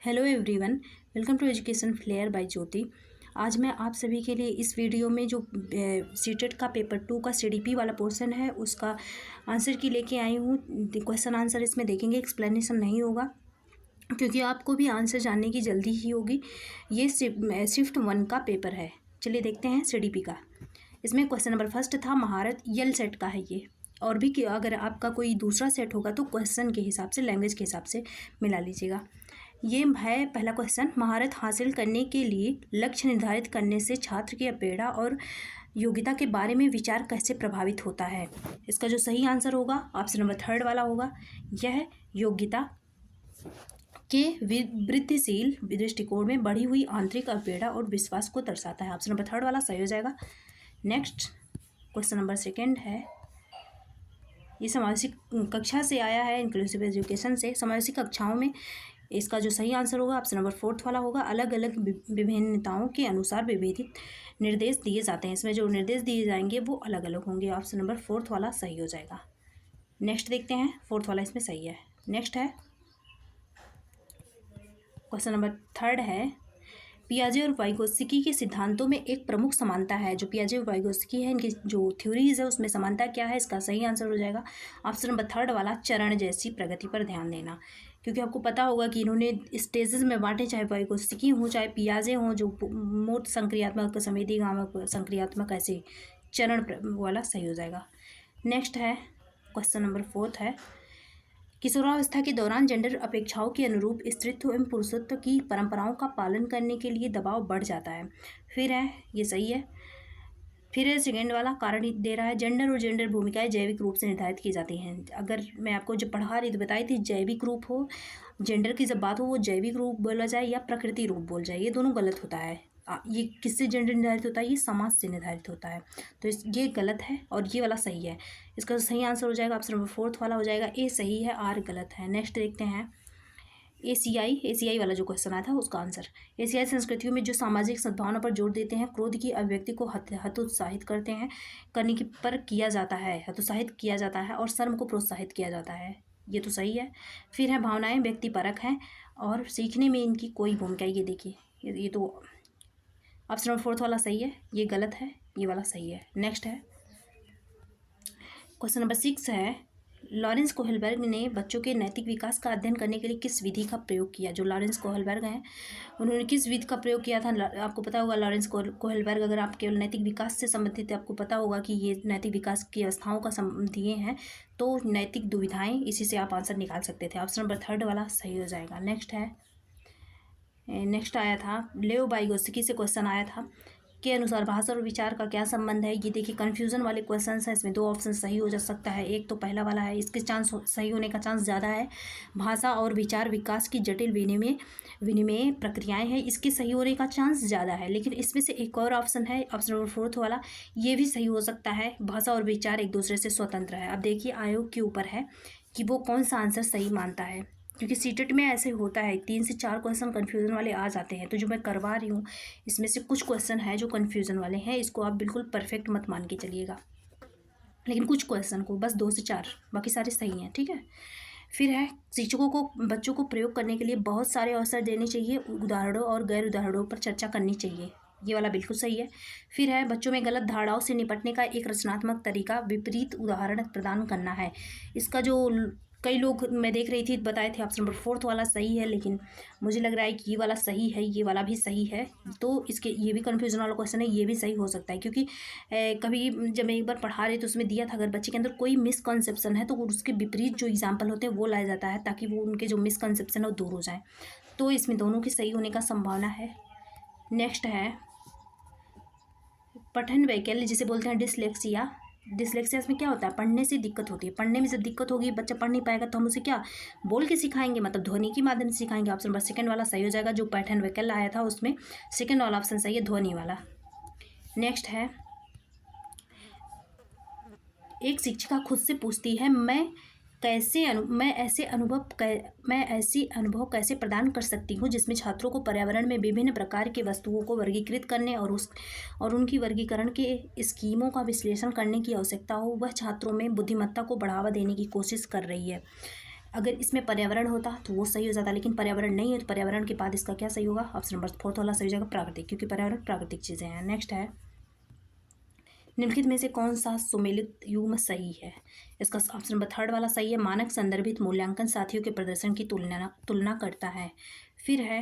Hello everyone, welcome to education flair by Jyoti. आज मैं आप सभी के लिए इस वीडियो में जो सीटेट का पेपर 2 का सीडीपी वाला पोर्शन है उसका आंसर की लेके आई हूँ। क्वेश्चन आंसर इसमें देखेंगे, एक्सप्लेनेशन नहीं होगा क्योंकि आपको भी आंसर जानने की जल्दी ही होगी। ये शिफ्ट 1 का पेपर है। चलिए देखते हैं सीडीपी का। इसमें क्वेश्चन नंबर फर्स्ट था महारत, यल सेट का है ये। और भी कि अगर आपका कोई दूसरा सेट होगा तो क्वेश्चन के हिसाब से, लैंग्वेज के हिसाब से मिला लीजिएगा। ये है पहला क्वेश्चन, महारत हासिल करने के लिए लक्ष्य निर्धारित करने से छात्र की अपेड़ा और योग्यता के बारे में विचार कैसे प्रभावित होता है। इसका जो सही आंसर होगा ऑप्शन नंबर थर्ड वाला होगा। यह योग्यता के वृद्धिशील दृष्टिकोण में बढ़ी हुई आंतरिक अपेड़ा और विश्वास को दर्शाता है। ऑप्शन नंबर थर्ड वाला सही हो जाएगा। नेक्स्ट क्वेश्चन नंबर सेकेंड है, ये समावेशी कक्षा से आया है, इंक्लूसिव एजुकेशन से। समावेशी कक्षाओं में इसका जो सही आंसर होगा ऑप्शन नंबर फोर्थ वाला होगा। अलग अलग विभिन्नताओं के अनुसार विभेदित निर्देश दिए जाते हैं। इसमें जो निर्देश दिए जाएंगे वो अलग अलग होंगे। ऑप्शन नंबर फोर्थ वाला सही हो जाएगा। नेक्स्ट देखते हैं, फोर्थ वाला इसमें सही है। नेक्स्ट है क्वेश्चन नंबर थर्ड है, पियाजे और वाइगोत्स्की के सिद्धांतों में एक प्रमुख समानता है। जो पियाजे और वाइगोत्स्की है, इनकी जो थ्योरीज है उसमें समानता क्या है, इसका सही आंसर हो जाएगा ऑप्शन नंबर थर्ड वाला, चरण जैसी प्रगति पर ध्यान देना। क्योंकि आपको पता होगा कि इन्होंने स्टेजेस में बांटे, चाहे वाइगोत्स्की हों चाहे पियाजे हों, जो मूर्त संक्रियात्मक, संवेदीगामक, संक्रियात्मक, ऐसे चरण वाला सही हो जाएगा। नेक्स्ट है क्वेश्चन नंबर फोर्थ है, किशोरावस्था के दौरान जेंडर अपेक्षाओं के अनुरूप स्त्रीत्व एवं पुरुषत्व की परंपराओं का पालन करने के लिए दबाव बढ़ जाता है। फिर है, ये सही है। फिर है सेकेंड वाला, कारण दे रहा है, जेंडर और जेंडर भूमिकाएं जैविक रूप से निर्धारित की जाती हैं। अगर मैं आपको जब पढ़ा रही तो बताई थी, जैविक रूप हो, जेंडर की जब बात हो वो जैविक रूप बोला जाए या प्रकृति रूप बोल जाए, ये दोनों गलत होता है। ये किससे जेंडर निर्धारित होता है, ये समाज से निर्धारित होता है। तो ये गलत है और ये वाला सही है। इसका सही आंसर हो जाएगा ऑप्शन नंबर फोर्थ वाला हो जाएगा। ए सही है, आर गलत है। नेक्स्ट देखते हैं, एशियाई वाला जो क्वेश्चन आया था उसका आंसर। एशियाई संस्कृतियों में जो सामाजिक सद्भावना पर जोर देते हैं, क्रोध की अभिव्यक्ति को हतोत्साहित करते हैं करने की पर किया जाता है, हतोत्साहित किया जाता है, और शर्म को प्रोत्साहित किया जाता है। ये तो सही है। फिर है, भावनाएं व्यक्तिपरक हैं और सीखने में इनकी कोई भूमिका, ये देखिए ये तो ऑप्शन नंबर फोर्थ वाला सही है, ये गलत है, ये वाला सही है। नेक्स्ट है क्वेश्चन नंबर 6 है, लॉरेंस कोहलबर्ग ने बच्चों के नैतिक विकास का अध्ययन करने के लिए किस विधि का प्रयोग किया। जो लॉरेंस कोहलबर्ग हैं उन्होंने किस विधि का प्रयोग किया था, आपको पता होगा। लॉरेंस कोहलबर्ग, अगर आप केवल नैतिक विकास से संबंधित आपको पता होगा कि ये नैतिक विकास की अवस्थाओं का दिए हैं, तो नैतिक दुविधाएं, इसी से आप आंसर निकाल सकते थे। ऑप्शन नंबर थर्ड वाला सही हो जाएगा। नेक्स्ट आया था, लेओ वाइगोत्स्की से क्वेश्चन आया था के अनुसार भाषा और विचार का क्या संबंध है। ये देखिए कन्फ्यूजन वाले क्वेश्चन है, इसमें दो ऑप्शन सही हो जा सकता है। एक तो पहला वाला है, इसके चांस सही होने का चांस ज़्यादा है। भाषा और विचार विकास की जटिल विनिमय प्रक्रियाएं हैं, इसके सही होने का चांस ज़्यादा है। लेकिन इसमें से एक और ऑप्शन है, ऑप्शन नंबर फोर्थ वाला, ये भी सही हो सकता है। भाषा और विचार एक दूसरे से स्वतंत्र है। अब देखिए आयोग के ऊपर है कि वो कौन सा आंसर सही मानता है, क्योंकि सीटेट में ऐसे होता है 3 से 4 क्वेश्चन कन्फ्यूज़न वाले आ जाते हैं। तो जो मैं करवा रही हूँ इसमें से कुछ क्वेश्चन है जो कन्फ्यूज़न वाले हैं, इसको आप बिल्कुल परफेक्ट मत मान के चलिएगा, लेकिन कुछ क्वेश्चन को, बस 2 से 4, बाकी सारे सही हैं, ठीक है। फिर है, शिक्षकों को बच्चों को प्रयोग करने के लिए बहुत सारे अवसर देने चाहिए, उदाहरणों और गैर उदाहरणों पर चर्चा करनी चाहिए। ये वाला बिल्कुल सही है। फिर है, बच्चों में गलत धारणाओं से निपटने का एक रचनात्मक तरीका विपरीत उदाहरण प्रदान करना है। इसका जो कई लोग मैं देख रही थी बताए थे ऑप्शन नंबर फोर्थ वाला सही है, लेकिन मुझे लग रहा है कि ये वाला सही है, ये वाला भी सही है। तो इसके ये भी कन्फ्यूजन वाला क्वेश्चन है, ये भी सही हो सकता है। क्योंकि कभी जब मैं एक बार पढ़ा रही तो उसमें दिया था, अगर बच्चे के अंदर कोई मिसकंसेप्शन है तो उसके विपरीत जो एग्जाम्पल होते हैं वो लाया जाता है, ताकि वो उनके जो मिसकंसेप्शन है वो दूर हो जाए। तो इसमें दोनों की सही होने का संभावना है। नेक्स्ट है, पठन वैकल्य जिसे बोलते हैं डिसलेक्सिया। डिसलेक्सिया में क्या होता है, पढ़ने से दिक्कत होती है। पढ़ने में जब दिक्कत होगी, बच्चा पढ़ नहीं पाएगा, तो हम उसे क्या बोल के सिखाएंगे, मतलब ध्वनि के माध्यम से सिखाएंगे। ऑप्शन नंबर सेकंड वाला सही हो जाएगा। जो पठन वैकल्य आया था उसमें सेकंड वाला ऑप्शन सही है, ध्वनि वाला। नेक्स्ट है, एक शिक्षिका खुद से पूछती है, मैं ऐसे अनुभव कैसे प्रदान कर सकती हूँ जिसमें छात्रों को पर्यावरण में विभिन्न प्रकार के वस्तुओं को वर्गीकृत करने और उनकी वर्गीकरण के स्कीमों का विश्लेषण करने की आवश्यकता हो। वह छात्रों में बुद्धिमत्ता को बढ़ावा देने की कोशिश कर रही है। अगर इसमें पर्यावरण होता तो वो सही हो जाता, लेकिन पर्यावरण नहीं है तो पर्यावरण के बाद इसका क्या सही होगा? ऑप्शन नंबर 4 वाला सही हो जाएगा, प्राकृतिक, क्योंकि पर्यावरण प्राकृतिक चीज़ें हैं। नेक्स्ट है, निम्नलिखित में से कौन सा सुमेलित युग्म सही है? इसका ऑप्शन नंबर 3 वाला सही है। मानक संदर्भित मूल्यांकन साथियों के प्रदर्शन की तुलना करता है। फिर है,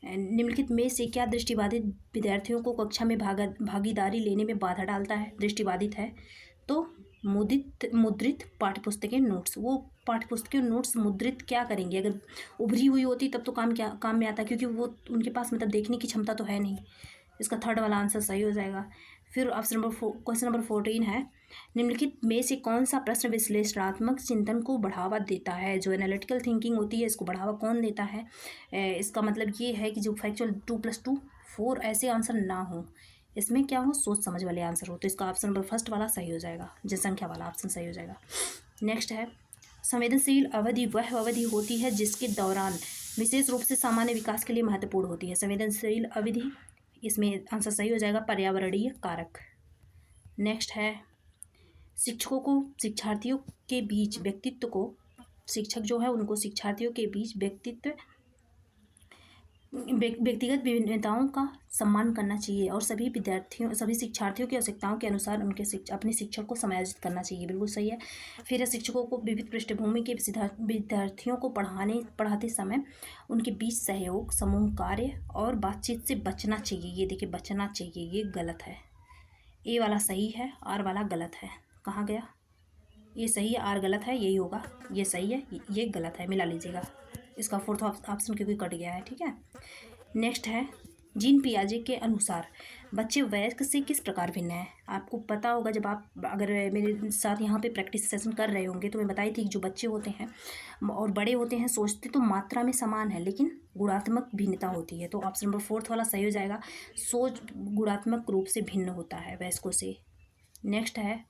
निम्नलिखित में से क्या दृष्टिबाधित विद्यार्थियों को कक्षा में भागीदारी लेने में बाधा डालता है? दृष्टिबाधित है तो मुद्रित पाठ्यपुस्तकें नोट्स, वो पाठ्यपुस्तकें नोट्स मुद्रित क्या करेंगे? अगर उभरी हुई होती तब तो काम में आता, क्योंकि वो उनके पास मतलब देखने की क्षमता तो है नहीं। इसका 3 वाला आंसर सही हो जाएगा। फिर ऑप्शन नंबर क्वेश्चन नंबर 14 है, निम्नलिखित में से कौन सा प्रश्न विश्लेषणात्मक चिंतन को बढ़ावा देता है? जो एनालिटिकल थिंकिंग होती है इसको बढ़ावा कौन देता है? इसका मतलब ये है कि जो फैक्चुअल 2+2 4 ऐसे आंसर ना हो, इसमें क्या हो? सोच समझ वाले आंसर हो। तो इसका ऑप्शन नंबर 1 वाला सही हो जाएगा, जनसंख्या वाला ऑप्शन सही हो जाएगा। नेक्स्ट है, संवेदनशील अवधि वह अवधि होती है जिसके दौरान विशेष रूप से सामान्य विकास के लिए महत्वपूर्ण होती है। संवेदनशील अवधि, इसमें आंसर सही हो जाएगा, पर्यावरणीय कारक। नेक्स्ट है, शिक्षकों को शिक्षार्थियों के बीच व्यक्तित्व को, शिक्षक जो है उनको शिक्षार्थियों के बीच व्यक्तिगत विभिन्नताओं का सम्मान करना चाहिए और सभी शिक्षार्थियों की आवश्यकताओं के अनुसार उनके अपने शिक्षक को समायोजित करना चाहिए। बिल्कुल सही है। फिर शिक्षकों को विविध पृष्ठभूमि के विद्यार्थियों को पढ़ाते समय उनके बीच सहयोग, समूह कार्य और बातचीत से बचना चाहिए। ये देखिए, बचना चाहिए, ये गलत है। ए वाला सही है, आर वाला गलत है। कहाँ गया? ये सही है, आर गलत है, यही होगा। ये सही है, ये गलत है, मिला लीजिएगा। इसका 4th ऑप्शन क्योंकि कट गया है, ठीक है। नेक्स्ट है, जीन पियाजे के अनुसार बच्चे वयस्क से किस प्रकार भिन्न है? आपको पता होगा, जब आप अगर मेरे साथ यहाँ पे प्रैक्टिस सेशन कर रहे होंगे तो मैं बताई थी कि जो बच्चे होते हैं और बड़े होते हैं सोचते तो मात्रा में समान है, लेकिन गुणात्मक भिन्नता होती है। तो ऑप्शन नंबर 4 वाला सही हो जाएगा, सोच गुणात्मक रूप से भिन्न होता है वयस्कों से। नेक्स्ट है,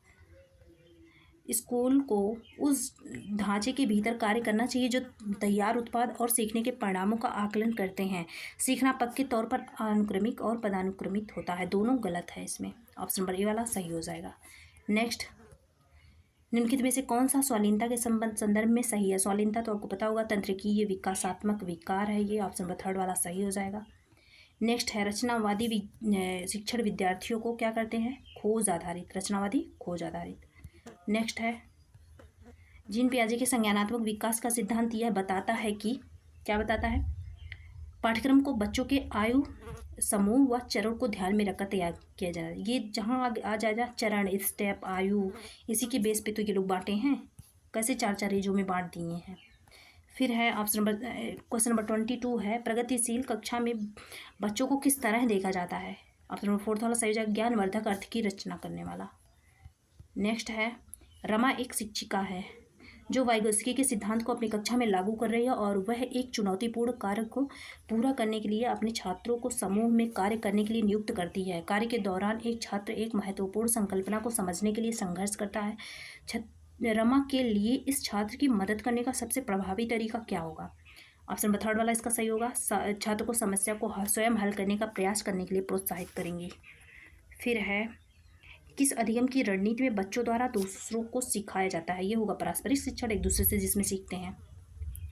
स्कूल को उस ढांचे के भीतर कार्य करना चाहिए जो तैयार उत्पाद और सीखने के परिणामों का आकलन करते हैं। सीखना पक्के तौर पर अनुक्रमिक और पदानुक्रमित होता है, दोनों गलत है इसमें। ऑप्शन नंबर ए वाला सही हो जाएगा। नेक्स्ट, निम्नलिखित में से कौन सा स्वाधीनता के संदर्भ में सही है? स्वाधीनता तो आपको पता होगा तंत्रिकीय विकासात्मक विकार है, ये ऑप्शन नंबर 3 वाला सही हो जाएगा। नेक्स्ट है, रचनावादी शिक्षण विद्यार्थियों को क्या करते हैं? खोज आधारित, रचनावादी खोज आधारित। नेक्स्ट है, जीन पियाजे के संज्ञानात्मक विकास का सिद्धांत यह बताता है कि, क्या बताता है? पाठ्यक्रम को बच्चों के आयु समूह व चरण को ध्यान में रखकर तैयार किया जाए। ये जहाँ आ जाएगा चरण, स्टेप, आयु, इसी के बेस पे तो ये लोग बांटे हैं, कैसे 4-4 एजों में बांट दिए हैं। फिर है ऑप्शन नंबर क्वेश्चन नंबर 22 है, प्रगतिशील कक्षा में बच्चों को किस तरह देखा जाता है? ऑप्शन नंबर 4 वाला सही हो जाएगा, ज्ञानवर्धक अर्थ की रचना करने वाला। नेक्स्ट है, रमा एक शिक्षिका है जो वाइगोत्स्की के सिद्धांत को अपनी कक्षा में लागू कर रही है और वह एक चुनौतीपूर्ण कार्य को पूरा करने के लिए अपने छात्रों को समूह में कार्य करने के लिए नियुक्त करती है। कार्य के दौरान एक छात्र एक महत्वपूर्ण संकल्पना को समझने के लिए संघर्ष करता है। रमा के लिए इस छात्र की मदद करने का सबसे प्रभावी तरीका क्या होगा? ऑप्शन नंबर 3 वाला इसका सही होगा, छात्र को समस्या को स्वयं हल करने का प्रयास करने के लिए प्रोत्साहित करेंगी। फिर है, किस अधिगम की रणनीति में बच्चों द्वारा दूसरों को सिखाया जाता है? ये होगा पारस्परिक शिक्षण, एक दूसरे से जिसमें सीखते हैं।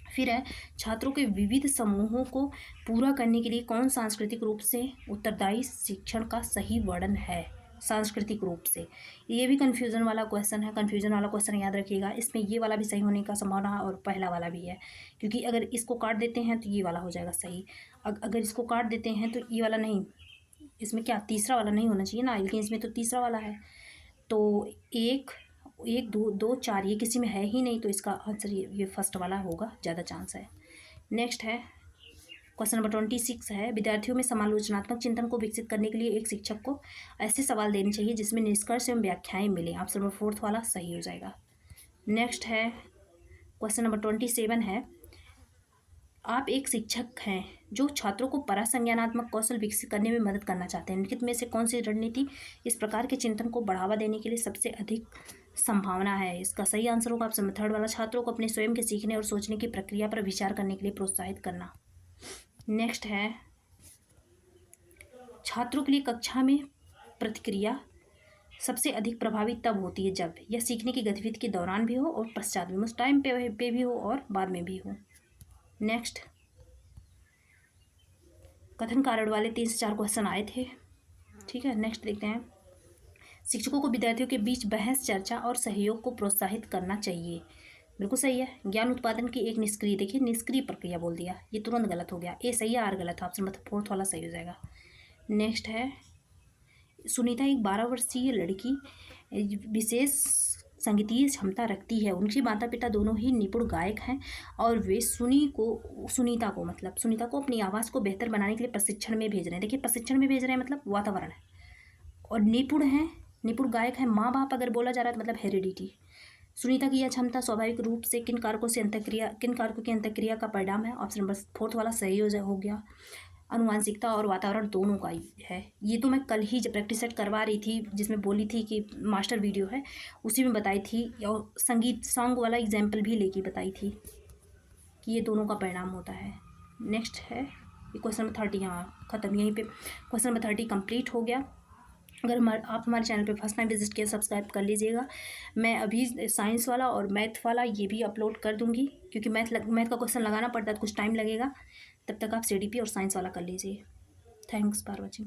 फिर है, छात्रों के विविध समूहों को पूरा करने के लिए कौन सांस्कृतिक रूप से उत्तरदायी शिक्षण का सही वर्णन है? सांस्कृतिक रूप से, ये भी कन्फ्यूज़न वाला क्वेश्चन है। कन्फ्यूज़न वाला क्वेश्चन याद रखिएगा, इसमें ये वाला भी सही होने का संभावना है और पहला वाला भी है, क्योंकि अगर इसको काट देते हैं तो ये वाला हो जाएगा सही, अगर इसको काट देते हैं तो ये वाला नहीं, इसमें क्या तीसरा वाला नहीं होना चाहिए ना, लेकिन इसमें तो तीसरा वाला है। तो 1 1 2 2 4 ये किसी में है ही नहीं, तो इसका आंसर ये फर्स्ट वाला होगा, ज़्यादा चांस है। नेक्स्ट है, क्वेश्चन नंबर 26 है, विद्यार्थियों में समालोचनात्मक चिंतन को विकसित करने के लिए एक शिक्षक को ऐसे सवाल देने चाहिए जिसमें निष्कर्ष एवं व्याख्याएं मिलें। ऑप्शन नंबर 4 वाला सही हो जाएगा। नेक्स्ट है, क्वेश्चन नंबर 27 है, आप एक शिक्षक हैं जो छात्रों को परासंज्ञानात्मक कौशल विकसित करने में मदद करना चाहते हैं। निम्नलिखित में से कौन सी रणनीति इस प्रकार के चिंतन को बढ़ावा देने के लिए सबसे अधिक संभावना है? इसका सही आंसर होगा ऑप्शन नंबर 3 वाला, छात्रों को अपने स्वयं के सीखने और सोचने की प्रक्रिया पर विचार करने के लिए प्रोत्साहित करना। नेक्स्ट है, छात्रों के लिए कक्षा में प्रतिक्रिया सबसे अधिक प्रभावी तब होती है जब यह सीखने की गतिविधि के दौरान भी हो और पश्चात भी, उस टाइम पे भी हो और बाद में भी हो। नेक्स्ट, कथन कारण वाले 3 से 4 क्वेश्चन आए थे। ठीक है, नेक्स्ट देखते हैं। शिक्षकों को विद्यार्थियों के बीच बहस, चर्चा और सहयोग को प्रोत्साहित करना चाहिए। बिल्कुल सही है। ज्ञान उत्पादन की एक निष्क्रिय, देखिए निष्क्रिय प्रक्रिया बोल दिया, ये तुरंत गलत हो गया। ए सही है, आर गलत है। ऑप्शन मतलब 4th वाला सही हो जाएगा। नेक्स्ट है, सुनीता एक 12 वर्षीय लड़की विशेष संगीतीय क्षमता रखती है। उनके माता पिता दोनों ही निपुण गायक हैं और वे सुनीता को अपनी आवाज़ को बेहतर बनाने के लिए प्रशिक्षण में भेज रहे हैं। देखिए प्रशिक्षण में भेज रहे हैं मतलब वातावरण है, और निपुण गायक हैं। माँ बाप अगर बोला जा रहा है तो मतलब हेरिडिटी। सुनीता की यह क्षमता स्वाभाविक रूप से किन कारकों की अंतःक्रिया का परिणाम है। ऑप्शन नंबर 4th वाला सही हो गया। अनुवांशिकता और वातावरण दोनों का है। ये तो मैं कल ही जब प्रैक्टिस सेट करवा रही थी, जिसमें बोली थी कि मास्टर वीडियो है, उसी में बताई थी, और सॉन्ग वाला एग्जाम्पल भी लेके बताई थी कि ये दोनों का परिणाम होता है। नेक्स्ट है क्वेश्चन नंबर 30। यहाँ खत्म, यहीं पे क्वेश्चन नंबर 30 कंप्लीट हो गया। अगर आप हमारे चैनल पे फर्स्ट टाइम विजिट किया, सब्सक्राइब कर लीजिएगा। मैं अभी साइंस वाला और मैथ वाला ये भी अपलोड कर दूँगी, क्योंकि मैथ का क्वेश्चन लगाना पड़ता है तो कुछ टाइम लगेगा। तब तक आप CDP और साइंस वाला कर लीजिए। Thanks for watching.